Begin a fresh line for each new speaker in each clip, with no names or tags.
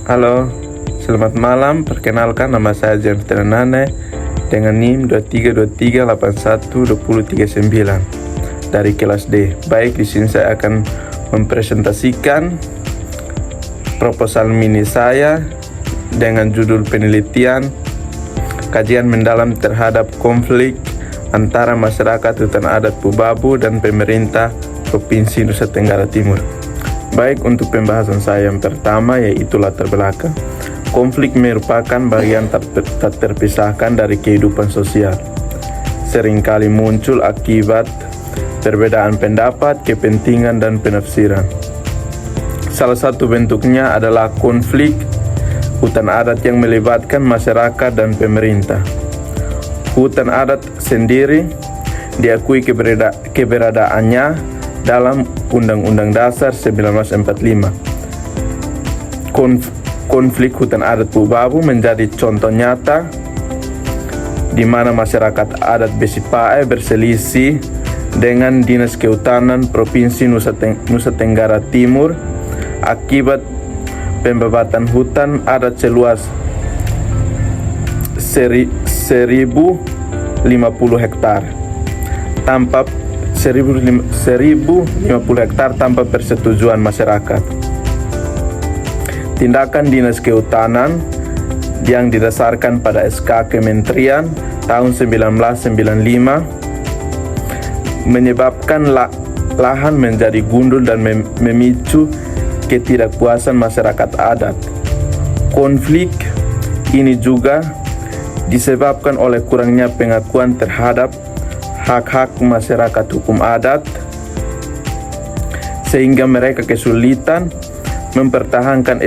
Halo, selamat malam. Perkenalkan, nama saya James Terenane dengan NIM 2323812039 dari kelas D. Baik, di sini saya akan mempresentasikan proposal mini saya dengan judul penelitian kajian mendalam terhadap konflik antara masyarakat hutan adat Pubabu dan pemerintah Provinsi Nusa Tenggara Timur. Baik, untuk pembahasan saya yang pertama yaitu latar belakang. Konflik merupakan bagian tak terpisahkan dari kehidupan sosial. Seringkali muncul akibat perbedaan pendapat, kepentingan, dan penafsiran. Salah satu bentuknya adalah konflik hutan adat yang melibatkan masyarakat dan pemerintah. Hutan adat sendiri diakui keberadaannya dalam Undang-Undang Dasar 1945. Konflik hutan adat Pubabu menjadi contoh nyata di mana masyarakat adat Besipae berselisih dengan Dinas Kehutanan Provinsi Nusa Tenggara Timur akibat pembebatan hutan adat seluas 1050 hektar tanpa 1050 hektar tanpa persetujuan masyarakat. Tindakan Dinas Kehutanan yang didasarkan pada SK Kementerian tahun 1995 menyebabkan lahan menjadi gundul dan memicu ketidakpuasan masyarakat adat. Konflik ini juga disebabkan oleh kurangnya pengakuan terhadap hak-hak masyarakat hukum adat, sehingga mereka kesulitan mempertahankan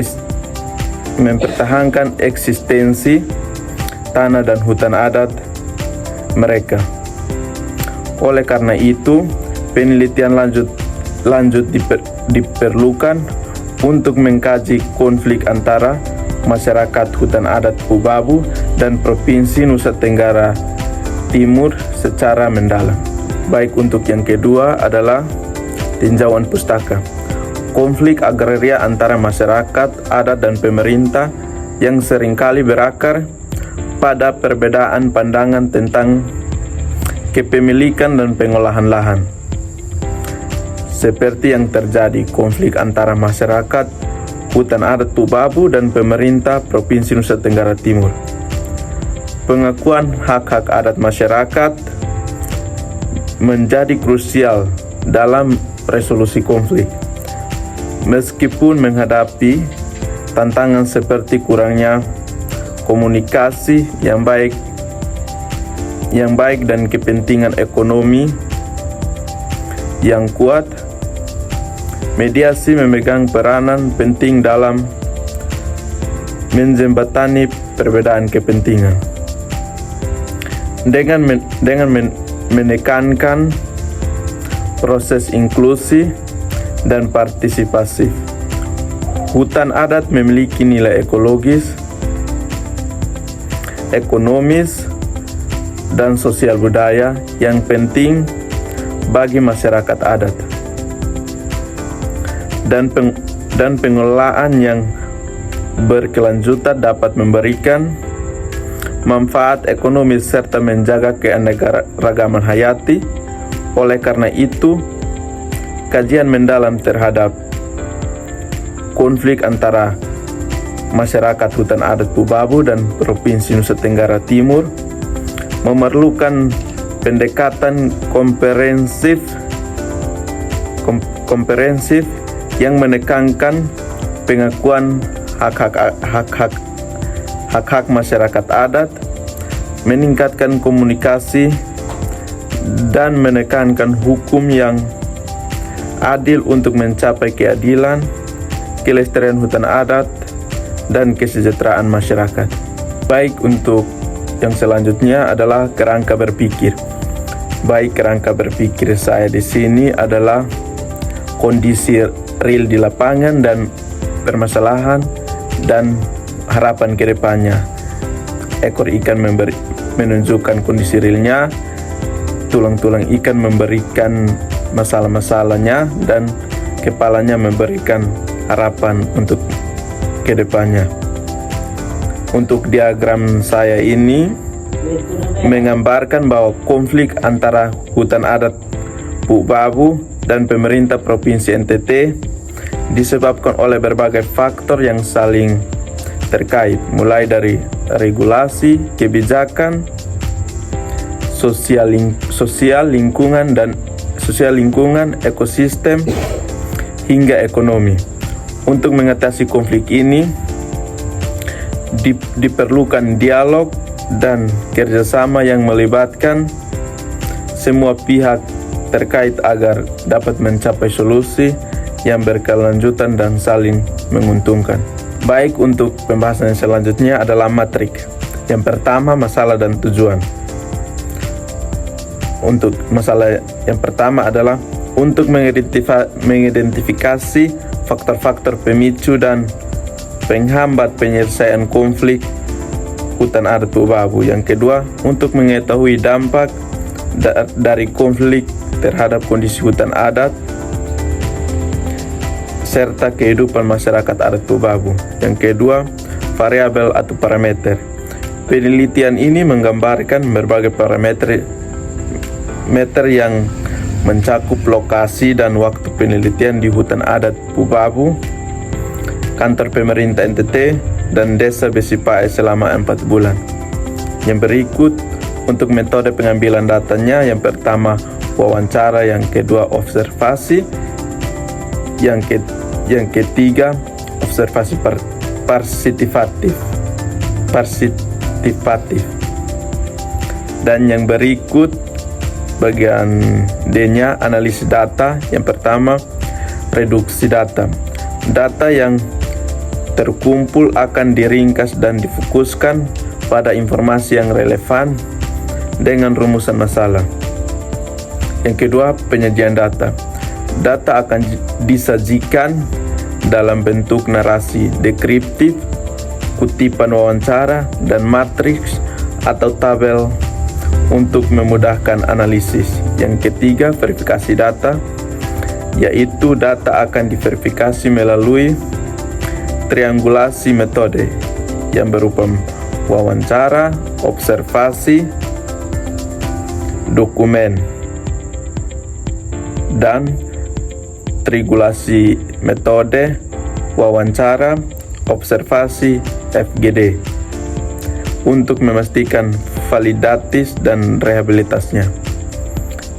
eksistensi tanah dan hutan adat mereka. Oleh karena itu, penelitian lanjut diperlukan untuk mengkaji konflik antara masyarakat hutan adat Pubabu dan Provinsi Nusa Tenggara Timur secara mendalam. Baik, untuk yang kedua adalah tinjauan pustaka. Konflik agraria antara masyarakat adat dan pemerintah yang seringkali berakar pada perbedaan pandangan tentang kepemilikan dan pengolahan lahan. Seperti yang terjadi konflik antara masyarakat hutan adat Pubabu dan pemerintah Provinsi Nusa Tenggara Timur. Pengakuan hak-hak adat masyarakat menjadi krusial dalam resolusi konflik. Meskipun menghadapi tantangan seperti kurangnya komunikasi yang baik dan kepentingan ekonomi yang kuat, mediasi memegang peranan penting dalam menjembatani perbedaan kepentingan. Dengan menekankan proses inklusi dan partisipasi, hutan adat memiliki nilai ekologis, ekonomis, dan sosial budaya yang penting bagi masyarakat adat. Dan pengelolaan yang berkelanjutan dapat memberikan manfaat ekonomi serta menjaga keanekaragaman hayati. Oleh karena itu, kajian mendalam terhadap konflik antara masyarakat hutan adat Pubabu dan Provinsi Nusa Tenggara Timur memerlukan pendekatan komprehensif yang menekankan pengakuan hak-hak masyarakat adat, meningkatkan komunikasi, dan menekankan hukum yang adil untuk mencapai keadilan, kelestarian hutan adat, dan kesejahteraan masyarakat. Baik, untuk yang selanjutnya adalah kerangka berpikir. Baik, kerangka berpikir saya di sini adalah kondisi real di lapangan dan permasalahan dan harapan ke depannya. Ekor ikan menunjukkan kondisi realnya, tulang-tulang ikan memberikan masalah-masalahnya, dan kepalanya memberikan harapan untuk ke depannya. Untuk diagram saya ini menggambarkan bahwa konflik antara hutan adat Pu'u-Babu dan pemerintah Provinsi NTT disebabkan oleh berbagai faktor yang saling terkait, mulai dari regulasi, kebijakan, sosial lingkungan, ekosistem, hingga ekonomi. Untuk mengatasi konflik ini diperlukan dialog dan kerjasama yang melibatkan semua pihak terkait agar dapat mencapai solusi yang berkelanjutan dan saling menguntungkan. Baik, untuk pembahasan yang selanjutnya adalah matrik. Yang pertama, masalah dan tujuan. Untuk masalah yang pertama adalah untuk mengidentifikasi faktor-faktor pemicu dan penghambat penyelesaian konflik hutan adat Pu'u-Babu. Yang kedua, untuk mengetahui dampak dari konflik terhadap kondisi hutan adat serta kehidupan masyarakat adat Pu'u-Babu. Yang kedua, variabel atau parameter. Penelitian ini menggambarkan berbagai parameter yang mencakup lokasi dan waktu penelitian di hutan adat Pu'u-Babu, kantor pemerintah NTT, dan desa Besipae selama 4 bulan. Yang berikut untuk metode pengambilan datanya: yang pertama wawancara, yang kedua observasi, yang ketiga observasi partisipatif, dan yang berikut bagian D-nya analisis data. Yang pertama reduksi data. Data yang terkumpul akan diringkas dan difokuskan pada informasi yang relevan dengan rumusan masalah. Yang kedua, penyajian data. Data akan disajikan dalam bentuk narasi deskriptif, kutipan wawancara, dan matriks atau tabel untuk memudahkan analisis. Yang ketiga, verifikasi data, yaitu data akan diverifikasi melalui triangulasi metode yang berupa wawancara, observasi, dokumen, dan triangulasi metode wawancara, observasi, FGD untuk memastikan validatis dan rehabilitasnya.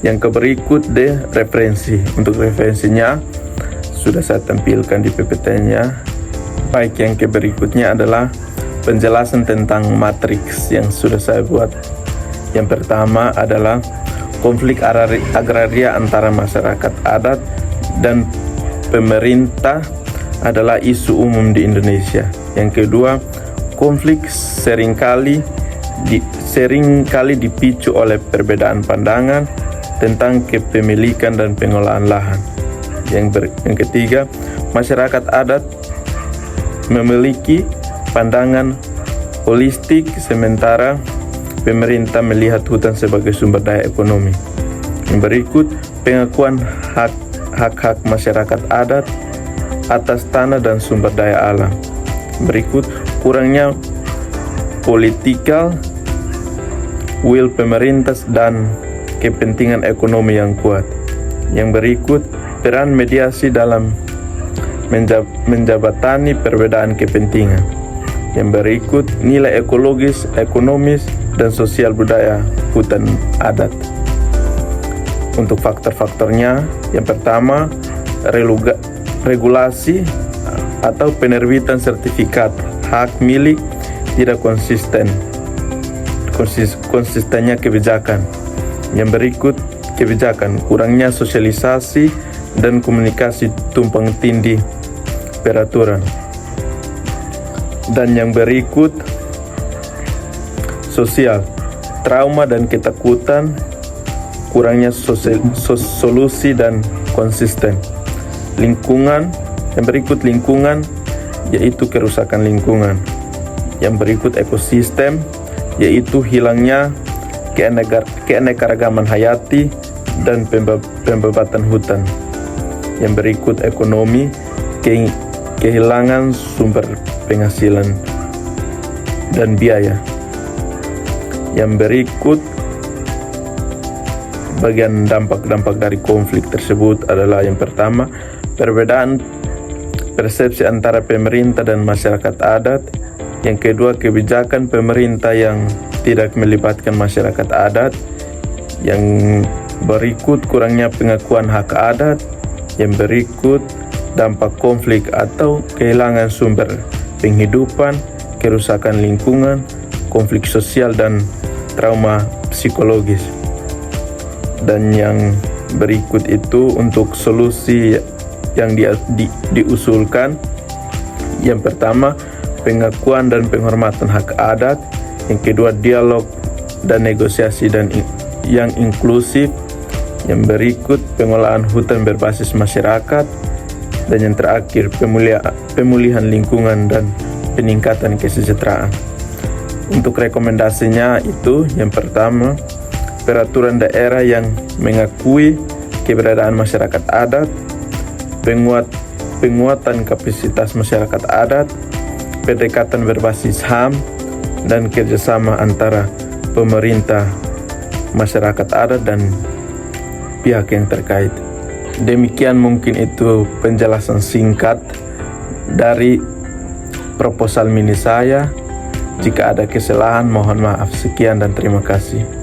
Yang berikut D, referensi. Untuk referensinya sudah saya tampilkan di PPT-nya. Baik, yang berikutnya adalah penjelasan tentang matriks yang sudah saya buat. Yang pertama adalah konflik agraria antara masyarakat adat dan pemerintah adalah isu umum di Indonesia. Yang kedua, konflik seringkali dipicu oleh perbedaan pandangan tentang kepemilikan dan pengolahan lahan. Yang ketiga, masyarakat adat memiliki pandangan holistik sementara pemerintah melihat hutan sebagai sumber daya ekonomi. Yang berikut, pengakuan hak-hak masyarakat adat atas tanah dan sumber daya alam. Berikut, kurangnya political will pemerintah dan kepentingan ekonomi yang kuat. Yang berikut, peran mediasi dalam menjabatani perbedaan kepentingan. Yang berikut, nilai ekologis, ekonomis, dan sosial budaya hutan adat. Untuk faktor-faktornya, yang pertama, regulasi atau penerbitan sertifikat hak milik tidak konsistennya kebijakan. Yang berikut, kebijakan, kurangnya sosialisasi dan komunikasi tumpang tindih peraturan. Dan yang berikut, sosial, trauma dan ketakutan, kurangnya solusi dan konsisten. Lingkungan, yang berikut lingkungan, yaitu kerusakan lingkungan. Yang berikut ekosistem, yaitu hilangnya keanekaragaman hayati dan pembebatan hutan. Yang berikut ekonomi, kehilangan sumber penghasilan dan biaya. Yang berikut bagian dampak-dampak dari konflik tersebut adalah yang pertama, perbedaan persepsi antara pemerintah dan masyarakat adat. Yang kedua, kebijakan pemerintah yang tidak melibatkan masyarakat adat. Yang berikut, kurangnya pengakuan hak adat. Yang berikut, dampak konflik atau kehilangan sumber penghidupan, kerusakan lingkungan, konflik sosial, dan trauma psikologis. Dan yang berikut itu untuk solusi yang diusulkan. Yang pertama, pengakuan dan penghormatan hak adat. Yang kedua, dialog dan negosiasi yang inklusif. Yang berikut, pengolahan hutan berbasis masyarakat. Dan yang terakhir, pemulihan lingkungan dan peningkatan kesejahteraan. Untuk rekomendasinya itu, yang pertama, peraturan daerah yang mengakui keberadaan masyarakat adat, penguatan kapasitas masyarakat adat, pendekatan berbasis HAM, dan kerjasama antara pemerintah, masyarakat adat, dan pihak yang terkait. Demikian mungkin itu penjelasan singkat dari proposal mini saya. Jika ada kesalahan, mohon maaf. Sekian dan terima kasih.